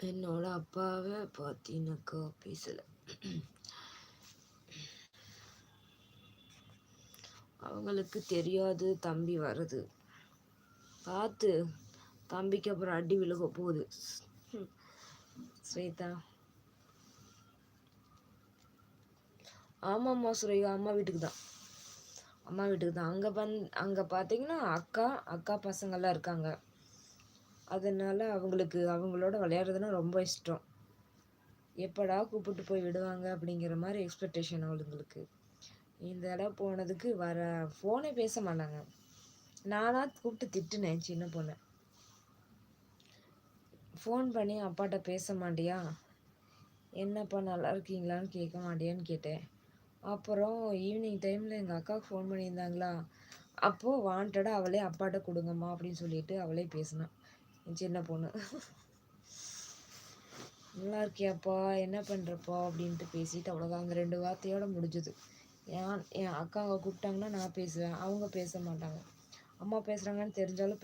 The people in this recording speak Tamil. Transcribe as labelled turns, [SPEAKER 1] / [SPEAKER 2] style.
[SPEAKER 1] என்னோட அப்பாவை பார்த்தீங்கன்னாக்கா பேசலை. அவங்களுக்கு தெரியாது தம்பி வர்றது. பார்த்து தம்பிக்கு அப்புறம் அடி விழுக போகுது. ஸ்வேதா, ஆமாம்மா சுரேகா, அம்மா வீட்டுக்கு தான். அங்கே பார்த்தீங்கன்னா அக்கா பசங்கள்லாம் இருக்காங்க. அதனால அவங்களோட விளையாடுறதுன்னா ரொம்ப இஷ்டம். எப்படா கூப்பிட்டு போய் விடுவாங்க அப்படிங்கிற மாதிரி எக்ஸ்பெக்டேஷன் அவளுங்களுக்கு. இந்த இடம் போனதுக்கு ஃபோனே பேச மாட்டாங்க. நானாக கூப்பிட்டு திட்டுனேன் சின்ன பொண்ணை. ஃபோன் பண்ணி அப்பாட்ட பேச மாட்டியா, என்னப்பா நல்லா இருக்கீங்களான்னு கேட்க மாட்டியான்னு கேட்டேன். அப்புறம் ஈவினிங் டைமில் எங்கள் அக்காவுக்கு ஃபோன் பண்ணியிருந்தாங்களா, அப்போது வாண்டடாக அவளே அப்பாட்ட கொடுங்கம்மா அப்படின்னு சொல்லிட்டு அவளே பேசினான் என் சின்ன பொண்ணு. நல்லா இருக்கியாப்பா, என்ன பண்ணுறப்பா அப்படின்ட்டு பேசிட்டு அவ்வளோதான். அந்த 2 வார்த்தையோடு முடிஞ்சுது. என் அக்கா அவங்க கூப்பிட்டாங்கன்னா நான் பேசுவேன், அவங்க பேச மாட்டாங்க. அம்மா பேசுகிறாங்கன்னு தெரிஞ்சாலும்